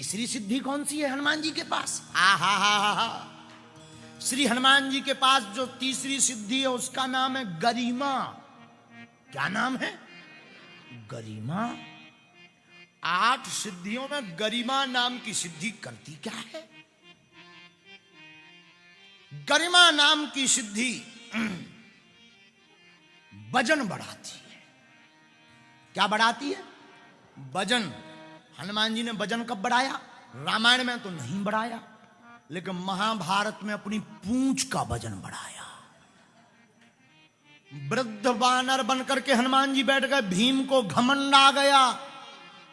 तीसरी सिद्धि कौन सी है हनुमान जी के पास? आ हा हा हा हा। श्री हनुमान जी के पास जो तीसरी सिद्धि है उसका नाम है गरिमा। क्या नाम है? गरिमा। 8 सिद्धियों में गरिमा नाम की सिद्धि करती क्या है? गरिमा नाम की सिद्धि वजन बढ़ाती है। क्या बढ़ाती है? वजन। हनुमान जी ने वजन कब बढ़ाया? रामायण में तो नहीं बढ़ाया, लेकिन महाभारत में अपनी पूंछ का वजन बढ़ाया। वृद्ध वानर बनकर के हनुमान जी बैठ गए। भीम को घमंड आ गया,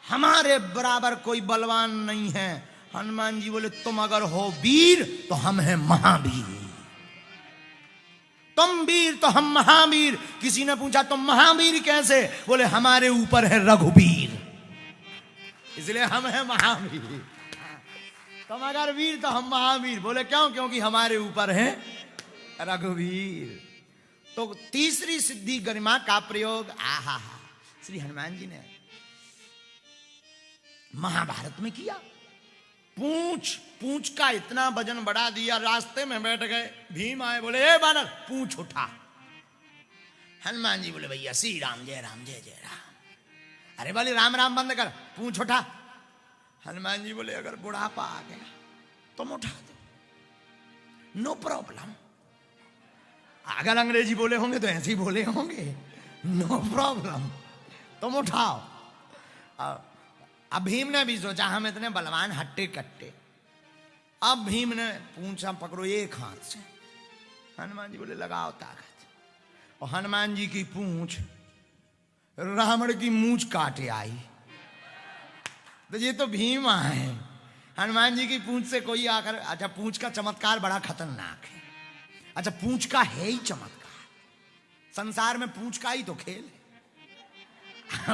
हमारे बराबर कोई बलवान नहीं है। हनुमान जी बोले तुम अगर हो वीर तो हम हैं महावीर। तुम वीर तो हम महावीर। किसी ने पूछा तुम महावीर कैसे? बोले हमारे ऊपर है रघुवीर, इसलिए हम हैं महावीर। तुम अगर वीर तो हम महावीर। बोले क्यों? क्योंकि हमारे ऊपर है रघुवीर। तो तीसरी सिद्धि गरिमा का प्रयोग आहा श्री हनुमान जी ने महाभारत में किया। पूंछ का इतना वजन बढ़ा दिया, रास्ते में बैठ गए। भीम आए, बोले ए बानर पूंछ उठा। हनुमान जी बोले भैया श्री राम जय राम जय जय राम। अरे बोले राम राम बंद कर, पूंछ उठा। हनुमान जी बोले अगर बुढ़ापा आ गया तुम उठा दो, नो प्रॉब्लम। अगर अंग्रेजी बोले होंगे तो ऐसे ही बोले होंगे, नो प्रॉब्लम, तुम उठाओ। अब भीम ने भी सोचा हम इतने बलवान हट्टे कट्टे। अब भीम ने पूंछा पकड़ो एक हाथ से। हनुमान जी बोले लगाओ ताकत। और हनुमान जी की पूंछ रावण की मूंछ काटे आई। तो ये तो भीम आए। हनुमान जी की पूंछ से कोई आकर, अच्छा पूंछ का चमत्कार बड़ा खतरनाक है। अच्छा पूंछ का है ही चमत्कार, संसार में पूंछ का ही तो खेल है।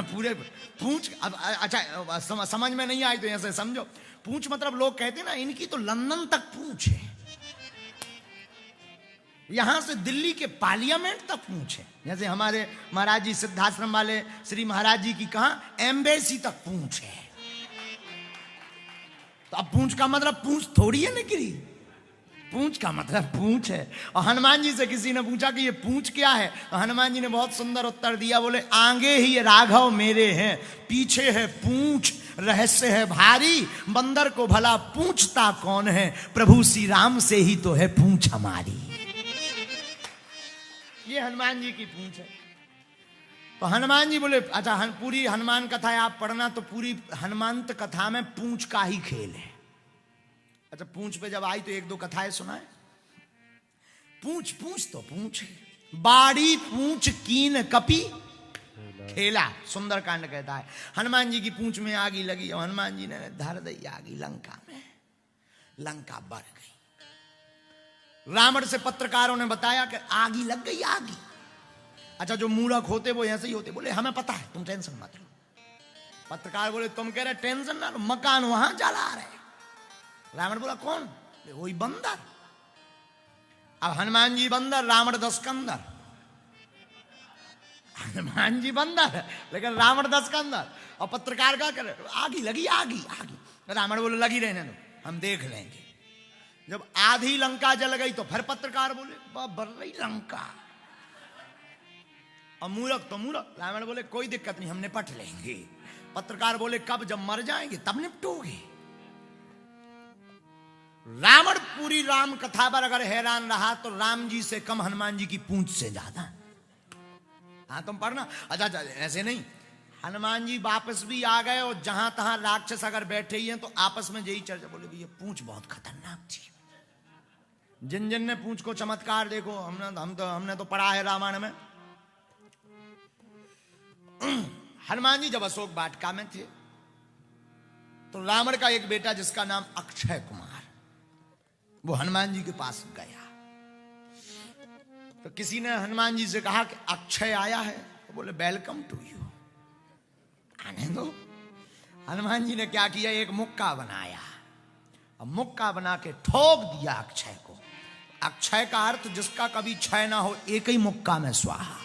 पूरे पूंछ। अब अच्छा समझ में नहीं आई तो ऐसे समझो। पूंछ मतलब लोग कहते हैं ना इनकी तो लंदन तक पूंछ है, यहां से दिल्ली के पार्लियामेंट तक पूंछ है। जैसे हमारे महाराज जी सिद्धाश्रम वाले श्री महाराज जी की कहां एम्बेसी तक पूंछ है। तो अब पूंछ का मतलब पूंछ थोड़ी है निकली, पूंछ का मतलब पूंछ है। और हनुमान जी से किसी ने पूछा कि ये पूंछ क्या है, तो हनुमान जी ने बहुत सुंदर उत्तर दिया। बोले आगे ही राघव मेरे हैं, पीछे है पूंछ, रहस्य है भारी। बंदर को भला पूछता कौन है, प्रभु श्री राम से ही तो है पूंछ हमारी। ये हनुमान जी की पूंछ है। तो हनुमान जी बोले अच्छा पूरी हनुमान कथा आप पढ़ना, तो पूरी हनुमंत कथा में पूंछ का ही खेल है। अच्छा पूंछ पे जब आई तो 1-2 कथाएं सुनाए। पूंछ तो पूंछ है। बाड़ी पूंछ कीन कपी खेला, सुंदरकांड कहता है। हनुमान जी की पूंछ में आगी लगी और हनुमान जी ने धर दी आगी लंका में। लंका बढ़ गई। रावण से पत्रकारों ने बताया कि आगी लग गई आगी। अच्छा जो मूर्ख होते वो ऐसे ही होते। बोले हमें पता है, तुम टेंशन मत लो। पत्रकार बोले तुम कह रहे टेंशन ना लो, मकान वहां जला रहे। रावण बोला कौन? वही बंदर। अब हनुमान जी बंदर, रावण 10 कंदर। हनुमान जी बंदर लेकिन रावण 10 कंदर। और पत्रकार क्या करे, आगी लगी आगी आगी। रावण बोले लगी रहने दो, हम देख लेंगे। जब आधी लंका जल गई तो फिर पत्रकार बोले बर रही लंका। और मूर्ख तो मूर्ख। रावण बोले कोई दिक्कत नहीं, हम निपट लेंगे। पत्रकार बोले कब? जब मर जाएंगे तब निपटोगे। रावण पूरी राम कथा पर अगर हैरान रहा तो राम जी से कम हनुमान जी की पूंछ से ज्यादा। हाँ तुम पढ़ना। अच्छा ऐसे नहीं, हनुमान जी वापस भी आ गए और जहां तहां राक्षस अगर बैठे ही हैं तो आपस में यही चर्चा। बोले ये पूंछ बहुत खतरनाक थी। जिन जिन ने पूंछ को चमत्कार देखो, हमने तो पढ़ा है रामायण में। हनुमान जी जब अशोक वाटिका में थे तो रावण का एक बेटा जिसका नाम अक्षय कुमार, वो हनुमान जी के पास गया। तो किसी ने हनुमान जी से कहा कि अक्षय आया है, तो बोले वेलकम टू यू, आने दो। हनुमान जी ने क्या किया, एक मुक्का बनाया और मुक्का बना के ठोक दिया अक्षय को। अक्षय का अर्थ जिसका कभी क्षय ना हो, एक ही मुक्का में स्वाहा।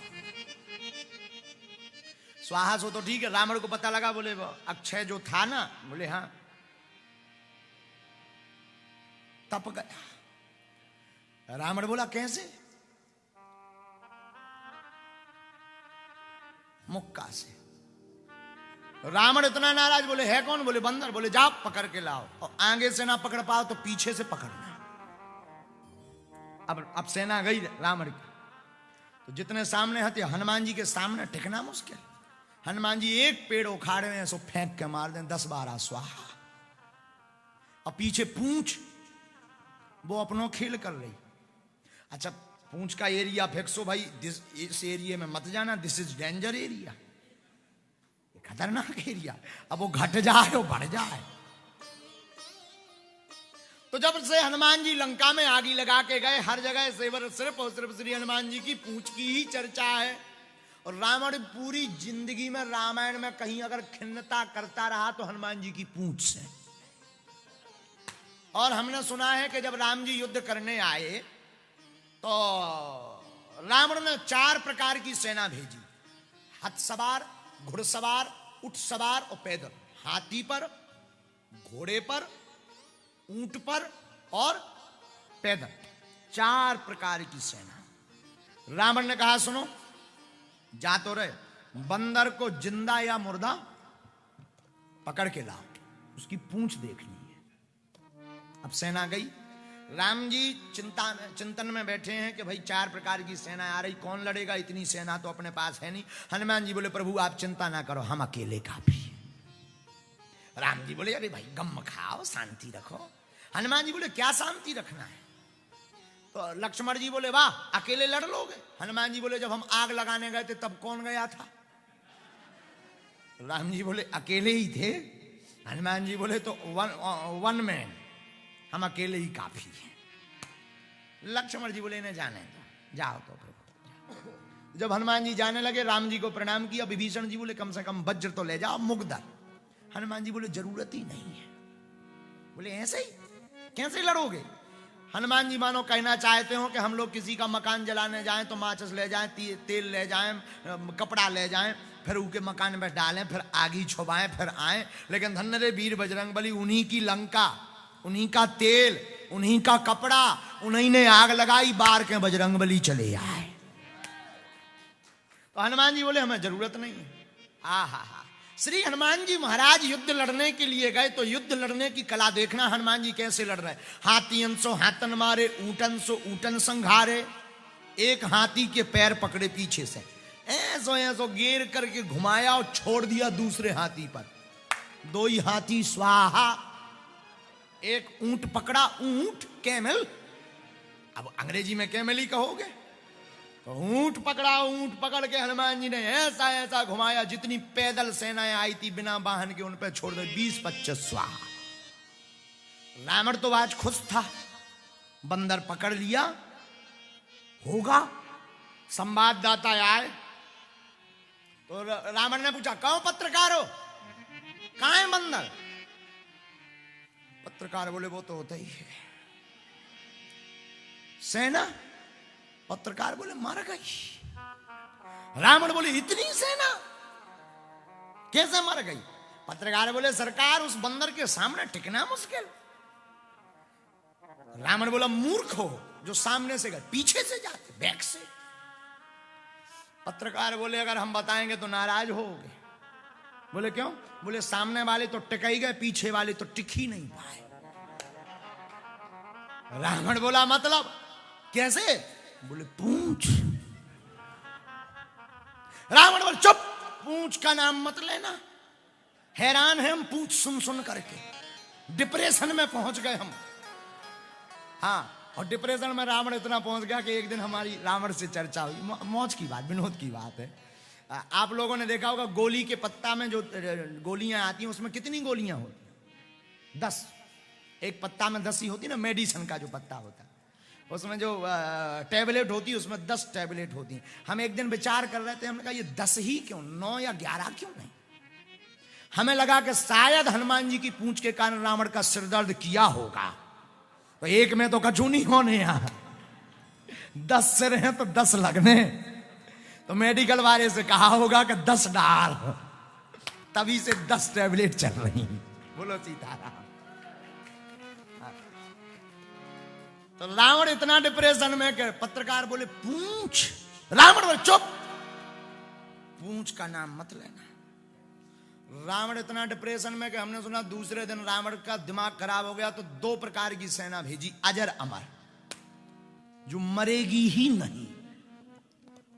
स्वाहा सो तो ठीक है, रावण को पता लगा। बोले वो अक्षय जो था ना, बोले हाँ। तप गया। रावण बोला कैसे? मुक्का से। रावण इतना नाराज, बोले है कौन? बोले बंदर। बोले जाओ पकड़ के लाओ, और आगे से ना पकड़ पाओ तो पीछे से पकड़ना। अब सेना गई रावण की, तो जितने सामने हथे हनुमान जी के सामने टिकना मुश्किल। हनुमान जी एक पेड़ उखाड़े में सो फेंक के मार दें 10-12 स्वाहा। और पीछे पूंछ वो अपनों खेल कर रही। अच्छा पूंछ का एरिया फेंकसो भाई, इस एरिया में मत जाना, दिस इज डेंजर एरिया, खतरनाक एरिया। अब वो घट जाए वो बढ़ जाए। तो जब से हनुमान जी लंका में आगी लगा के गए, हर जगह सिर्फ और सिर्फ श्री हनुमान जी की पूंछ की ही चर्चा है। और रावण पूरी जिंदगी में रामायण में कहीं अगर खिन्नता करता रहा तो हनुमान जी की पूंछ से। और हमने सुना है कि जब राम जी युद्ध करने आए तो रावण ने 4 प्रकार की सेना भेजी। हाथ सवार, घुड़सवार, ऊंट सवार और पैदल। हाथी पर, घोड़े पर, ऊंट पर और पैदल, 4 प्रकार की सेना। रावण ने कहा सुनो, जा तो रहे, बंदर को जिंदा या मुर्दा पकड़ के लाओ, उसकी पूंछ देखनी है। अब सेना गई, राम जी चिंतन में बैठे हैं कि भाई 4 प्रकार की सेना आ रही, कौन लड़ेगा, इतनी सेना तो अपने पास है नहीं। हनुमान जी बोले प्रभु आप चिंता ना करो, हम अकेले काफी है। राम जी बोले अरे भाई गम खाओ, शांति रखो। हनुमान जी बोले क्या शांति रखना है? तो लक्ष्मण जी बोले वाह अकेले लड़ लोगे? हनुमान जी बोले जब हम आग लगाने गए थे तब कौन गया था? राम जी बोले अकेले ही थे। हनुमान जी बोले तो वन मैन, हम अकेले ही काफी हैं। लक्ष्मण जी बोले इन्हें जाने दो, जाओ तो प्रभु। जब हनुमान जी जाने लगे, राम जी को प्रणाम किया। विभीषण जी बोले कम से कम वज्र तो ले जाओ, मुग्धा। हनुमान जी बोले जरूरत ही नहीं है। बोले ऐसे ही कैसे लड़ोगे? हनुमान जी मानो कहना चाहते हो कि हम लोग किसी का मकान जलाने जाएं तो माचिस ले जाएं, तेल ले जाएं, कपड़ा ले जाएं, फिर उनके मकान में डालें, फिर आगी छुपाएं, फिर आए। लेकिन धन्य रे वीर बजरंगबली, उन्हीं की लंका, उन्हीं का तेल, उन्हीं का कपड़ा, उन्हीं ने आग लगाई, बार के बजरंगबली चले आए। तो हनुमान जी बोले हमें जरूरत नहीं है। हा श्री हनुमान जी महाराज युद्ध लड़ने के लिए गए तो युद्ध लड़ने की कला देखना हनुमान जी कैसे लड़ रहे। हाथियन सो हाथन मारे, ऊटन सो ऊटन संघारे। एक हाथी के पैर पकड़े पीछे से, ऐसो ऐसो गेर करके घुमाया और छोड़ दिया दूसरे हाथी पर। 2 ही हाथी स्वाहा। एक ऊंट पकड़ा, ऊंट कैमल, अब अंग्रेजी में कैमल ही कहोगे। तो ऊंट पकड़ा, ऊंट पकड़ के हनुमान जी ने ऐसा ऐसा घुमाया, जितनी पैदल सेनाएं आई थी बिना वाहन के उन पे छोड़ दे, 20-25 स्वाहा। रावण तो आज खुश था, बंदर पकड़ लिया होगा। संवाददाता आए तो रावण ने पूछा कौन पत्रकार हो, कहां है बंदर? पत्रकार बोले वो तो होता ही है। सेना? पत्रकार बोले मर गई। रावण बोले इतनी सेना कैसे मर गई? पत्रकार बोले सरकार उस बंदर के सामने टिकना मुश्किल। रावण बोला मूर्ख हो, जो सामने से गए पीछे से जाते, बैक से। पत्रकार बोले अगर हम बताएंगे तो नाराज होगे। बोले क्यों? बोले सामने वाले तो टिक ही गए, पीछे वाले तो टिक ही नहीं पाए। रावण बोला मतलब कैसे? बोले पूंछ। रावण बोले चुप, पूंछ का नाम मत लेना। हैरान है हम पूंछ सुन सुन करके, डिप्रेशन में पहुंच गए हम। हाँ, और डिप्रेशन में रावण इतना पहुंच गया कि एक दिन हमारी रावण से चर्चा हुई। मौज की बात, विनोद की बात है। आप लोगों ने देखा होगा गोली के पत्ता में जो गोलियां आती हैं उसमें कितनी गोलियां होती? 10। एक पत्ता में 10 ही होती ना, मेडिसिन का जो पत्ता होता है उसमें जो टैबलेट होती है उसमें 10 टैबलेट होती हैं। हम एक दिन विचार कर रहे थे, हमने कहा ये 10 ही क्यों, 9 या 11 क्यों नहीं? हमें लगा कि शायद हनुमान जी की पूंछ के कारण रावण का सिर दर्द किया होगा, तो एक में तो कछु नहीं होने, यहाँ 10 सिर हैं तो 10 लगने। तो मेडिकल वाले से कहा होगा कि 10 डाल, तभी से 10 टैबलेट चल रही। बोलो सीताराम। तो रावण इतना डिप्रेशन में कि पत्रकार बोले पूंछ, रावण बोले चुप, पूंछ का नाम मत लेना। रावण इतना डिप्रेशन में कि हमने सुना दूसरे दिन रावण का दिमाग खराब हो गया तो 2 प्रकार की सेना भेजी, अजर अमर, जो मरेगी ही नहीं।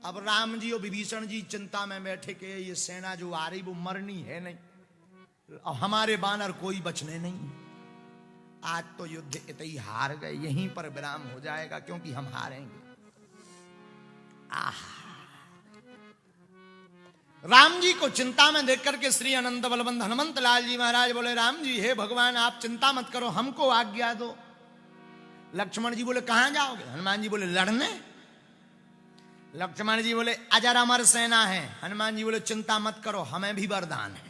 अब राम जी और विभीषण जी चिंता में बैठे कि ये सेना जो आ रही वो मरनी है नहीं, और हमारे बानर कोई बचने नहीं, आज तो युद्ध इतने ही हार गए, यहीं पर विराम हो जाएगा क्योंकि हम हारेंगे। राम जी को चिंता में देख करके श्री अनंत बलवंत हनुमंत लाल जी महाराज बोले राम जी हे भगवान आप चिंता मत करो, हमको आज्ञा दो। लक्ष्मण जी बोले कहां जाओगे? हनुमान जी बोले लड़ने। लक्ष्मण जी बोले अजर अमर सेना है। हनुमान जी बोले चिंता मत करो हमें भी वरदान है।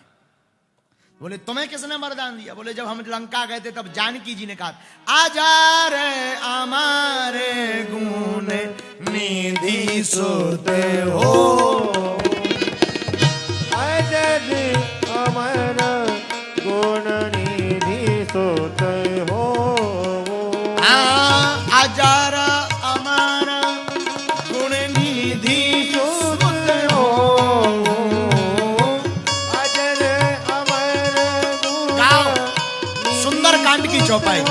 बोले तुम्हें किसने वरदान दिया? बोले जब हम लंका गए थे तब जानकी जी ने कहा अजर अमर गुण निधि सोते हो, अजर अमर गुण निधि सोते हो, अजर अमर गुण निधि सोते हो, अजर अमर गुण सुंदरकांड की चौपाई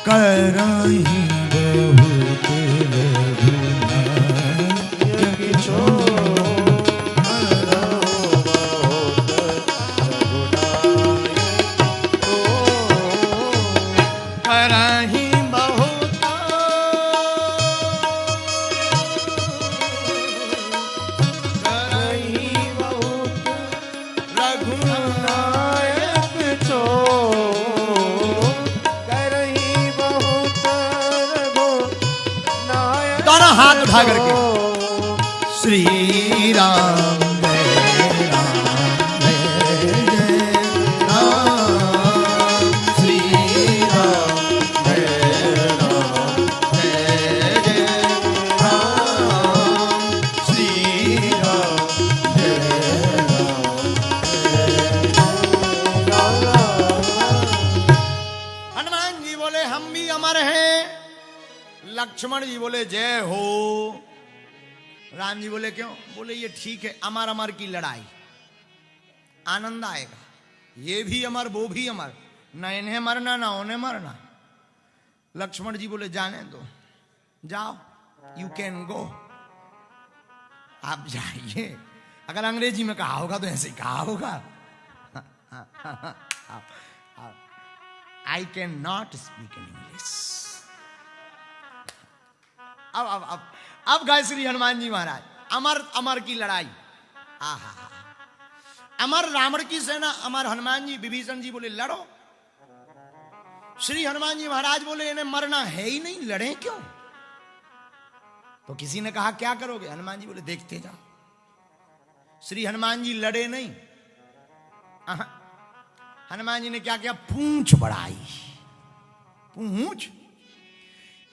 करहि बहुत हाथ उठा करके श्री राम जय राम जय राम, श्री राम जय राम जय राम, श्री राम जय राम। हनुमान जी बोले हम भी अमर हैं। लक्ष्मण जी बोले जय हो। राम जी बोले क्यों? बोले ये ठीक है, अमर अमर की लड़ाई, आनंद आएगा, ये भी अमर वो भी अमर, न इन्हें मरना ना उन्हें मरना। लक्ष्मण जी बोले जाने दो, जाओ, यू कैन गो, आप जाइए। अगर अंग्रेजी में कहा होगा तो ऐसे ही कहा होगा, I can not speak in English. अब गए श्री हनुमान जी महाराज, अमर अमर की लड़ाई, आहा, अमर रावण की सेना, अमर हनुमान जी। विभीषण जी बोले लड़ो। श्री हनुमान जी महाराज बोले इन्हें मरना है ही नहीं, लड़े क्यों? तो किसी ने कहा क्या करोगे? हनुमान जी बोले देखते जाओ। श्री हनुमान जी लड़े नहीं, हनुमान जी ने क्या किया? पूंछ बढ़ाई। पूंछ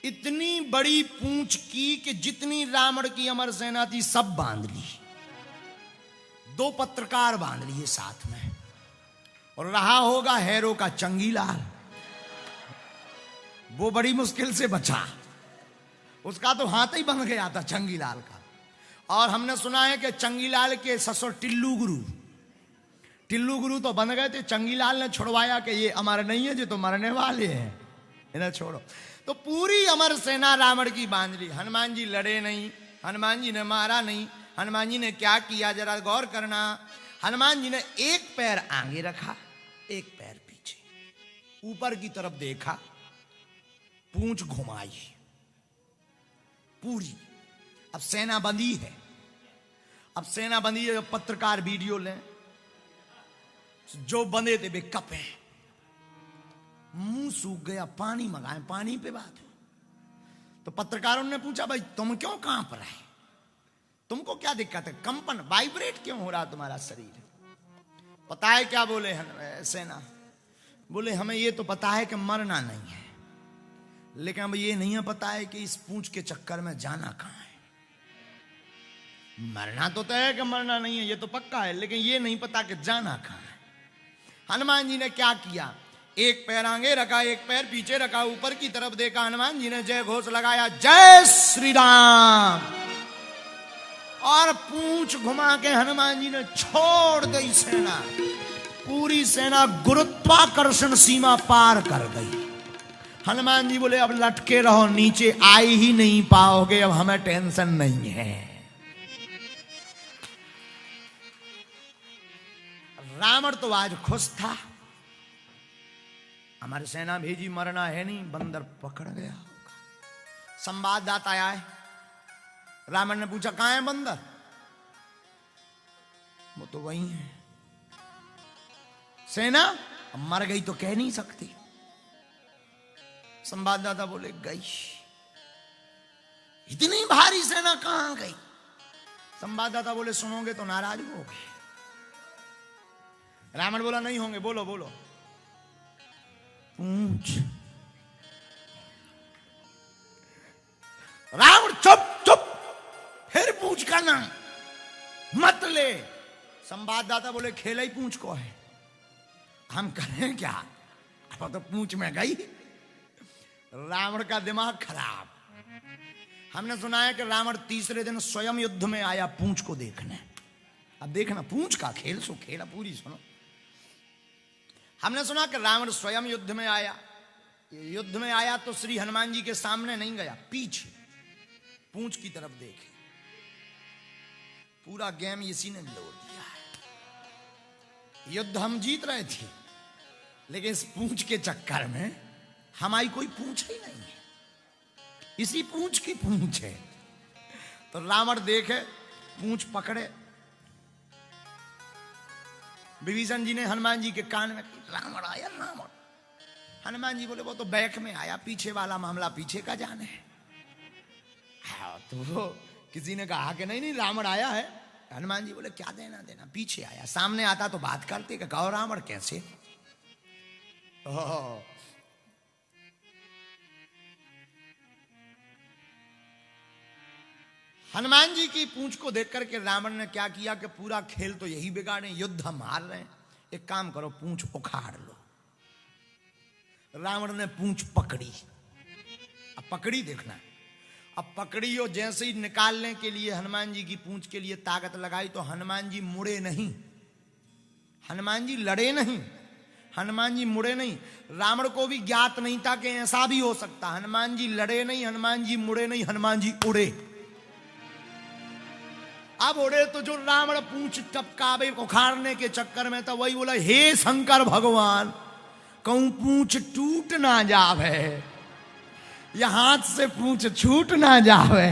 इतनी बड़ी पूंछ की कि जितनी रावण की अमर सेना थी सब बांध ली। 2 पत्रकार बांध लिए साथ में, और रहा होगा हैरो का चंगीलाल, वो बड़ी मुश्किल से बचा, उसका तो हाथ ही बंध गया था चंगीलाल का। और हमने सुना है कि चंगीलाल के ससुर टिल्लू गुरु तो बंध गए थे, चंगीलाल ने छुड़वाया कि ये अमर नहीं है, जो तो मरने वाले हैं, इन्हें छोड़ो। तो पूरी अमर सेना रावण की बांध ली। हनुमान जी लड़े नहीं, हनुमान जी ने मारा नहीं। हनुमान जी ने क्या किया जरा गौर करना। हनुमान जी ने एक पैर आगे रखा, एक पैर पीछे, ऊपर की तरफ देखा, पूंछ घुमाई पूरी। अब सेना बंदी है, अब सेना बंदी है। पत्रकार वीडियो लें, जो बंधे थे वे कपे, मुंह सूख गया, पानी मंगाए, पानी पे बात हो। तो पत्रकारों ने पूछा भाई तुम क्यों कांप रहे, तुमको क्या दिक्कत है, कंपन वाइब्रेट क्यों हो रहा तुम्हारा शरीर? पता है क्या बोले सेना? बोले हमें ये तो पता है कि मरना नहीं है, लेकिन अब ये नहीं है पता है कि इस पूंछ के चक्कर में जाना कहां है। मरना तो तय है कि मरना नहीं है, ये तो पक्का है, लेकिन ये नहीं पता कि जाना कहां है। हनुमान जी ने क्या किया? एक पैर आगे रखा, एक पैर पीछे रखा, ऊपर की तरफ देखा, हनुमान जी ने जय घोष लगाया, जय श्री राम, और पूंछ घुमा के हनुमान जी ने छोड़ दी सेना। पूरी सेना गुरुत्वाकर्षण सीमा पार कर गई। हनुमान जी बोले अब लटके रहो, नीचे आ ही नहीं पाओगे, अब हमें टेंशन नहीं है। रावण तो आज खुश था, हमारी सेना भेजी, मरना है नहीं, बंदर पकड़ गया होगा। संवाददाता आए, रावण ने पूछा कहां है बंदर? वो तो वही है। सेना मर गई तो कह नहीं सकती। संवाददाता बोले गई। इतनी भारी सेना कहां गई? संवाददाता बोले सुनोगे तो नाराज होगे। रावण बोला नहीं होंगे, बोलो बोलो। पूंछ। रावण चुप चुप, फिर पूंछ का नाम मत ले। संवाददाता बोले खेला ही पूंछ को है, हम करें क्या, अब तो पूंछ में गई। रावण का दिमाग खराब। हमने सुना है कि रावण तीसरे दिन स्वयं युद्ध में आया पूंछ को देखने। अब देखना पूंछ का खेल सो खेला, पूरी सुनो। हमने सुना कि रावण स्वयं युद्ध में आया। युद्ध में आया तो श्री हनुमान जी के सामने नहीं गया, पीछे पूंछ की तरफ देखे। पूरा गेम इसी ने लौट दिया है। युद्ध हम जीत रहे थे, लेकिन इस पूंछ के चक्कर में हमारी कोई पूंछ ही नहीं है, इसी पूंछ की पूंछ है। तो रावण देखे, पूंछ पकड़े। विभीषण जी ने हनुमान जी के कान में रावण आया, रावण। हनुमान जी बोले वो तो बैक में आया, पीछे वाला मामला पीछे का जाने है। हाँ, तो वो किसी ने कहा कि नहीं नहीं रावण आया है। हनुमान जी बोले क्या देना देना, पीछे आया, सामने आता तो बात करते कि कहो रावण कैसे। हनुमान जी की पूंछ को देख करके रावण ने क्या किया कि पूरा खेल तो यही बिगाड़े, युद्ध हम हार रहे हैं, एक काम करो पूंछ उखाड़ लो। रावण ने पूंछ पकड़ी। अब पकड़ी देखना, अब पकड़ी और जैसे ही निकालने के लिए हनुमान जी की पूंछ के लिए ताकत लगाई तो हनुमान जी मुड़े नहीं, हनुमान जी लड़े नहीं, हनुमान जी मुड़े नहीं। रावण को भी ज्ञात नहीं था कि ऐसा भी हो सकता। हनुमान जी लड़े नहीं, हनुमान जी मुड़े नहीं, हनुमान जी उड़े। अब उड़े तो जो रावण पूंछ टपकावे उखाड़ने के चक्कर में था, वही बोला हे शंकर भगवान, कहूं पूंछ टूट ना जावे, या हाथ से पूंछ छूट ना जावे,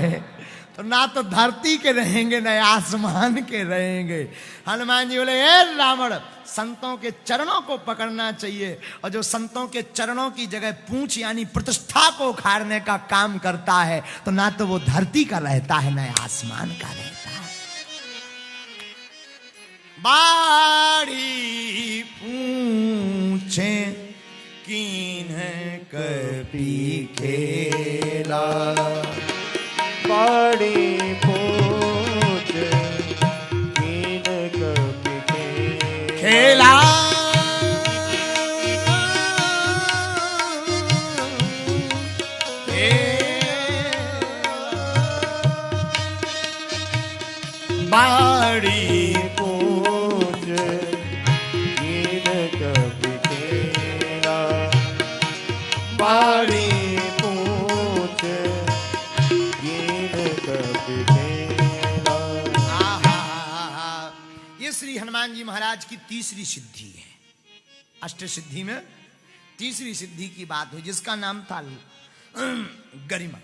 तो ना तो धरती के रहेंगे ना आसमान के रहेंगे। हनुमान जी बोले हे रावण, संतों के चरणों को पकड़ना चाहिए, और जो संतों के चरणों की जगह पूंछ यानी प्रतिष्ठा को उखाड़ने का काम करता है, तो ना तो वो धरती का रहता है ना आसमान का रहता है। बाड़ी पूछे कीन कपी खेला, बाड़ी पूछ कीन कपी खेला, बाड़ी हनुमान जी महाराज की तीसरी सिद्धि है। अष्ट सिद्धि में तीसरी सिद्धि की बात हुई, जिसका नाम था गरिमा।